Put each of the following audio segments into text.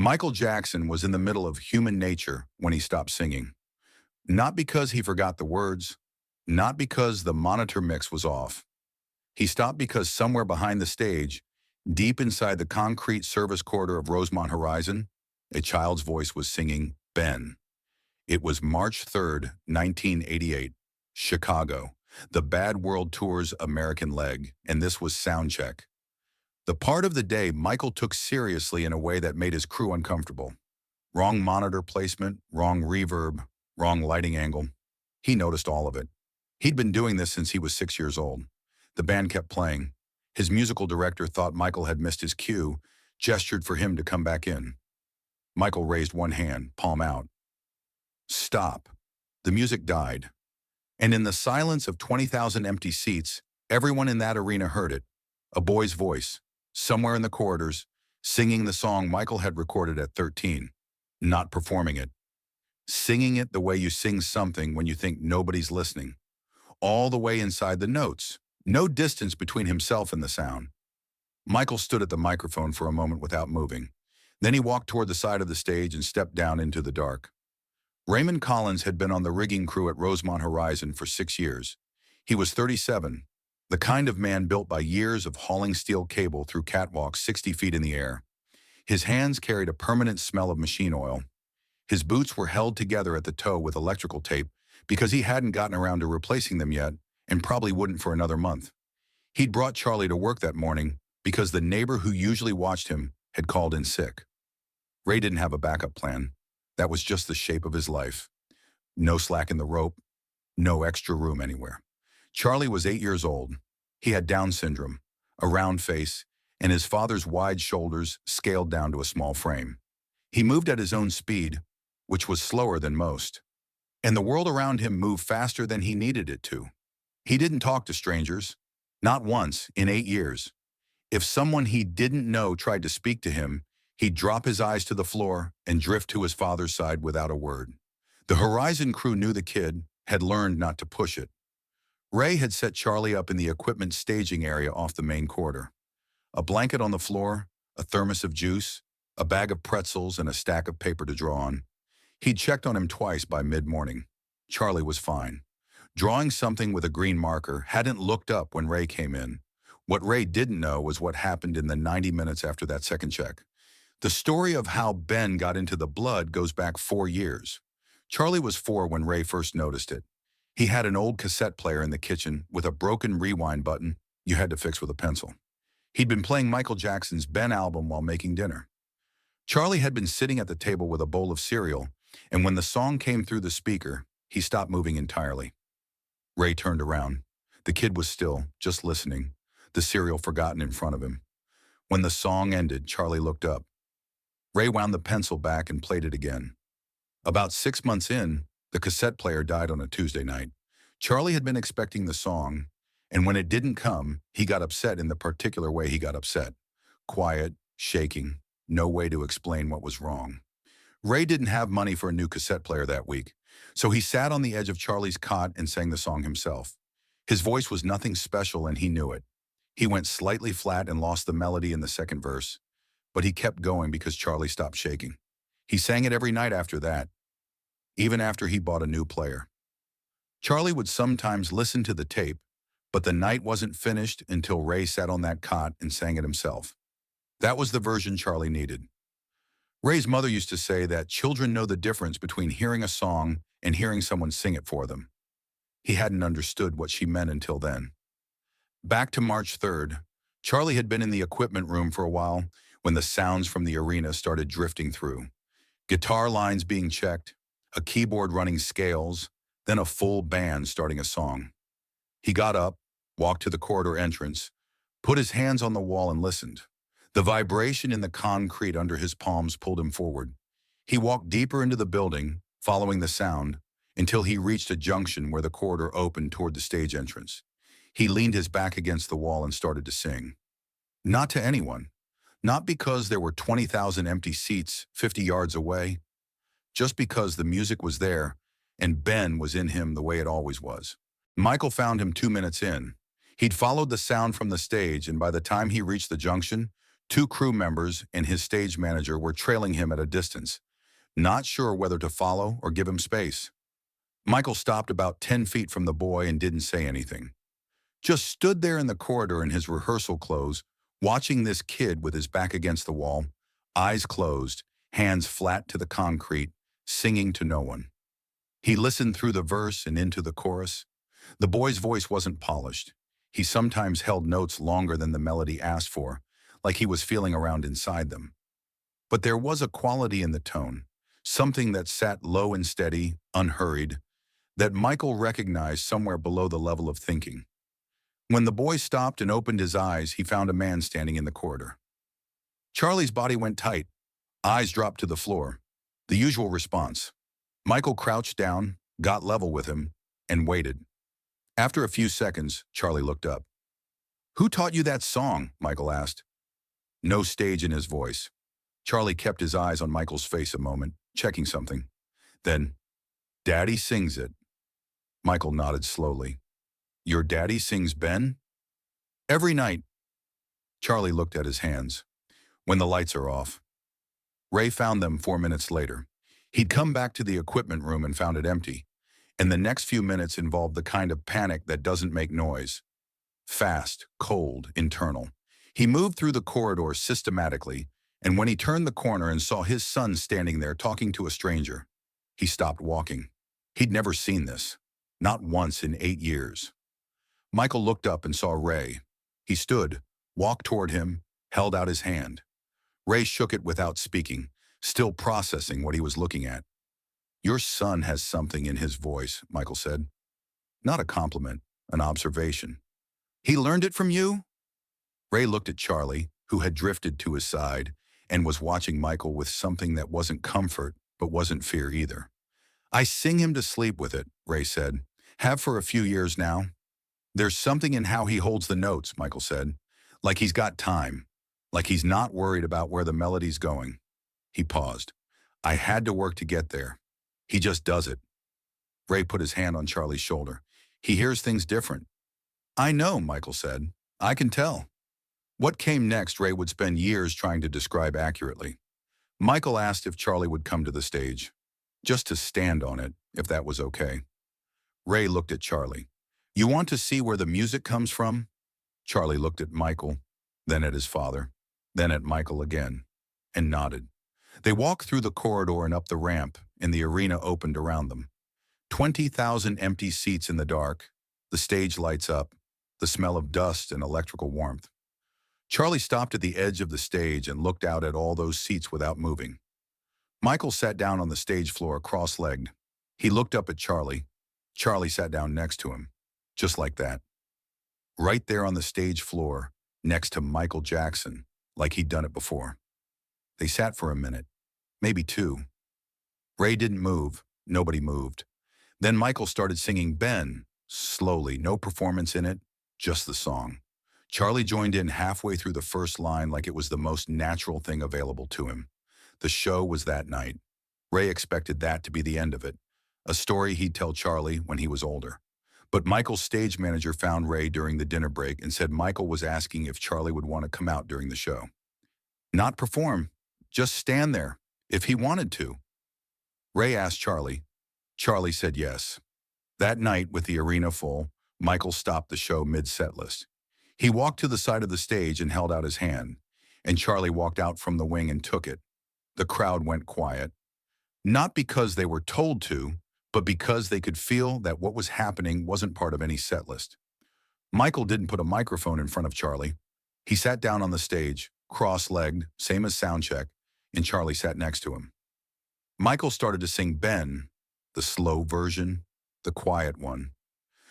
Michael Jackson was in the middle of Human Nature when he stopped singing. Not because he forgot the words, not because the monitor mix was off. He stopped because somewhere behind the stage, deep inside the concrete service corridor of Rosemont Horizon, a child's voice was singing Ben. It was March 3rd, 1988, Chicago, the Bad World Tour's American leg, and this was soundcheck. The part of the day Michael took seriously in a way that made his crew uncomfortable. Wrong monitor placement, wrong reverb, wrong lighting angle. He noticed all of it. He'd been doing this since he was 6 years old. The band kept playing. His musical director thought Michael had missed his cue, gestured for him to come back in. Michael raised one hand, palm out. Stop. The music died. And in the silence of 20,000 empty seats, everyone in that arena heard it. A boy's voice, somewhere in the corridors, singing the song Michael had recorded at 13, not performing it. Singing it the way you sing something when you think nobody's listening. All the way inside the notes. No distance between himself and the sound. Michael stood at the microphone for a moment without moving. Then he walked toward the side of the stage and stepped down into the dark. Raymond Collins had been on the rigging crew at Rosemont Horizon for 6 years. He was 37, the kind of man built by years of hauling steel cable through catwalks 60 feet in the air. His hands carried a permanent smell of machine oil. His boots were held together at the toe with electrical tape because he hadn't gotten around to replacing them yet and probably wouldn't for another month. He'd brought Charlie to work that morning because the neighbor who usually watched him had called in sick. Ray didn't have a backup plan. That was just the shape of his life. No slack in the rope, no extra room anywhere. Charlie was 8 years old. He had Down syndrome, a round face, and his father's wide shoulders scaled down to a small frame. He moved at his own speed, which was slower than most. And the world around him moved faster than he needed it to. He didn't talk to strangers, not once in 8 years. If someone he didn't know tried to speak to him, he'd drop his eyes to the floor and drift to his father's side without a word. The Horizon crew knew the kid, had learned not to push it. Ray had set Charlie up in the equipment staging area off the main corridor. A blanket on the floor, a thermos of juice, a bag of pretzels, and a stack of paper to draw on. He'd checked on him twice by mid-morning. Charlie was fine. Drawing something with a green marker, hadn't looked up when Ray came in. What Ray didn't know was what happened in the 90 minutes after that second check. The story of how Ben got into the blood goes back 4 years. Charlie was 4 when Ray first noticed it. He had an old cassette player in the kitchen with a broken rewind button you had to fix with a pencil. He'd been playing Michael Jackson's Ben album while making dinner. Charlie had been sitting at the table with a bowl of cereal, and when the song came through the speaker, he stopped moving entirely. Ray turned around. The kid was still, just listening, the cereal forgotten in front of him. When the song ended, Charlie looked up. Ray wound the pencil back and played it again. About 6 months in, the cassette player died on a Tuesday night. Charlie had been expecting the song, and when it didn't come, he got upset in the particular way he got upset. Quiet, shaking, no way to explain what was wrong. Ray didn't have money for a new cassette player that week, so he sat on the edge of Charlie's cot and sang the song himself. His voice was nothing special and he knew it. He went slightly flat and lost the melody in the second verse, but he kept going because Charlie stopped shaking. He sang it every night after that, even after he bought a new player. Charlie would sometimes listen to the tape, but the night wasn't finished until Ray sat on that cot and sang it himself. That was the version Charlie needed. Ray's mother used to say that children know the difference between hearing a song and hearing someone sing it for them. He hadn't understood what she meant until then. Back to March 3rd, Charlie had been in the equipment room for a while when the sounds from the arena started drifting through. Guitar lines being checked, a keyboard running scales, then a full band starting a song. He got up, walked to the corridor entrance, put his hands on the wall and listened. The vibration in the concrete under his palms pulled him forward. He walked deeper into the building, following the sound, until he reached a junction where the corridor opened toward the stage entrance. He leaned his back against the wall and started to sing. Not to anyone. Not because there were 20,000 empty seats 50 yards away. Just because the music was there and Ben was in him the way it always was. Michael found him 2 minutes in. He'd followed the sound from the stage, and by the time he reached the junction, Two crew members and his stage manager were trailing him at a distance, not sure whether to follow or give him space. Michael stopped about 10 feet from the boy and didn't say anything. Just stood there in the corridor in his rehearsal clothes, watching this kid with his back against the wall, eyes closed, hands flat to the concrete, singing to no one. He listened through the verse and into the chorus. The boy's voice wasn't polished. He sometimes held notes longer than the melody asked for, like he was feeling around inside them. But there was a quality in the tone, something that sat low and steady, unhurried, that Michael recognized somewhere below the level of thinking. When the boy stopped and opened his eyes, he found a man standing in the corridor. Charlie's body went tight, eyes dropped to the floor. The usual response. Michael crouched down, got level with him, and waited. After a few seconds, Charlie looked up. "Who taught you that song?" Michael asked. No stage in his voice. Charlie kept his eyes on Michael's face a moment, checking something. Then, "Daddy sings it." Michael nodded slowly. "Your daddy sings Ben?" "Every night." Charlie looked at his hands. "When the lights are off." Ray found them 4 minutes later. He'd come back to the equipment room and found it empty, and the next few minutes involved the kind of panic that doesn't make noise. Fast, cold, internal. He moved through the corridor systematically, and when he turned the corner and saw his son standing there talking to a stranger, he stopped walking. He'd never seen this. Not once in 8 years. Michael looked up and saw Ray. He stood, walked toward him, held out his hand. Ray shook it without speaking, still processing what he was looking at. "Your son has something in his voice," Michael said. Not a compliment, an observation. "He learned it from you?" Ray looked at Charlie, who had drifted to his side, and was watching Michael with something that wasn't comfort, but wasn't fear either. "I sing him to sleep with it," Ray said. "Have for a few years now." "There's something in how he holds the notes," Michael said. "Like he's got time. Like he's not worried about where the melody's going." He paused. "I had to work to get there. He just does it." Ray put his hand on Charlie's shoulder. "He hears things different." "I know," Michael said. "I can tell." What came next, Ray would spend years trying to describe accurately. Michael asked if Charlie would come to the stage, just to stand on it, if that was okay. Ray looked at Charlie. "You want to see where the music comes from?" Charlie looked at Michael, then at his father, then at Michael again, and nodded. They walked through the corridor and up the ramp, and the arena opened around them. 20,000 empty seats in the dark, the stage lights up, the smell of dust and electrical warmth. Charlie stopped at the edge of the stage and looked out at all those seats without moving. Michael sat down on the stage floor cross-legged. He looked up at Charlie. Charlie sat down next to him, just like that. Right there on the stage floor, next to Michael Jackson, like he'd done it before. They sat for a minute, maybe 2. Ray didn't move, nobody moved. Then Michael started singing Ben, slowly, no performance in it, just the song. Charlie joined in halfway through the first line like it was the most natural thing available to him. The show was that night. Ray expected that to be the end of it, a story he'd tell Charlie when he was older. But Michael's stage manager found Ray during the dinner break and said Michael was asking if Charlie would want to come out during the show. Not perform, just stand there, if he wanted to. Ray asked Charlie. Charlie said yes. That night, with the arena full, Michael stopped the show mid-set list. He walked to the side of the stage and held out his hand, and Charlie walked out from the wing and took it. The crowd went quiet. Not because they were told to, but because they could feel that what was happening wasn't part of any set list. Michael didn't put a microphone in front of Charlie. He sat down on the stage, cross-legged, same as soundcheck, and Charlie sat next to him. Michael started to sing Ben, the slow version, the quiet one.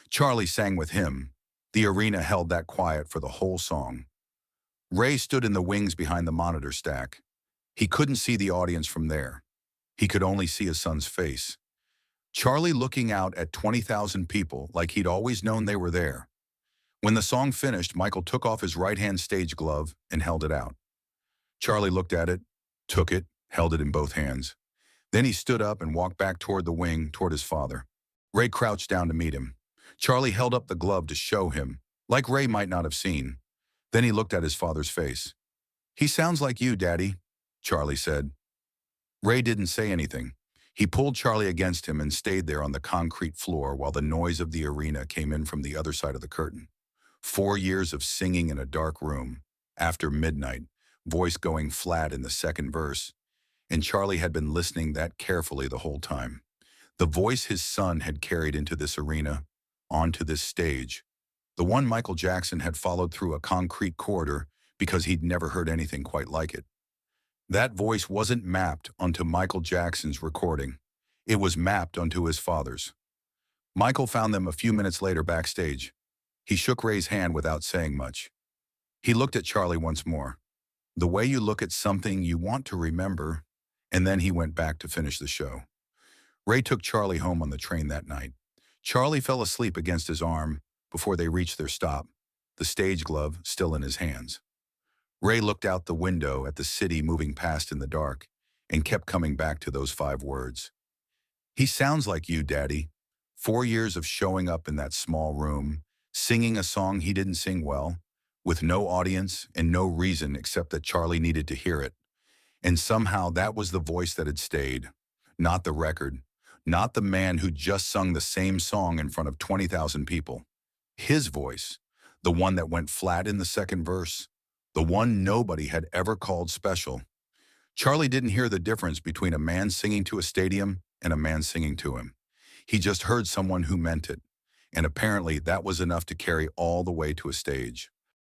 Charlie sang with him. The arena held that quiet for the whole song. Ray stood in the wings behind the monitor stack. He couldn't see the audience from there. He could only see his son's face. Charlie looking out at 20,000 people like he'd always known they were there. When the song finished, Michael took off his right-hand stage glove and held it out. Charlie looked at it, took it, held it in both hands. Then he stood up and walked back toward the wing, toward his father. Ray crouched down to meet him. Charlie held up the glove to show him, like Ray might not have seen. Then he looked at his father's face. "He sounds like you, Daddy," Charlie said. Ray didn't say anything. He pulled Charlie against him and stayed there on the concrete floor while the noise of the arena came in from the other side of the curtain. 4 years of singing in a dark room, after midnight, voice going flat in the second verse, and Charlie had been listening that carefully the whole time. The voice his son had carried into this arena, onto this stage, the one Michael Jackson had followed through a concrete corridor because he'd never heard anything quite like it. That voice wasn't mapped onto Michael Jackson's recording. It was mapped onto his father's. Michael found them a few minutes later backstage. He shook Ray's hand without saying much. He looked at Charlie once more. The way you look at something you want to remember, and then he went back to finish the show. Ray took Charlie home on the train that night. Charlie fell asleep against his arm before they reached their stop, the stage glove still in his hands. Ray looked out the window at the city moving past in the dark and kept coming back to those 5 words. "He sounds like you, Daddy." 4 years of showing up in that small room, singing a song he didn't sing well, with no audience and no reason except that Charlie needed to hear it. And somehow that was the voice that had stayed, not the record, not the man who just sung the same song in front of 20,000 people. His voice, the one that went flat in the second verse, the one nobody had ever called special. Charlie didn't hear the difference between a man singing to a stadium and a man singing to him. He just heard someone who meant it, and apparently that was enough to carry all the way to a stage.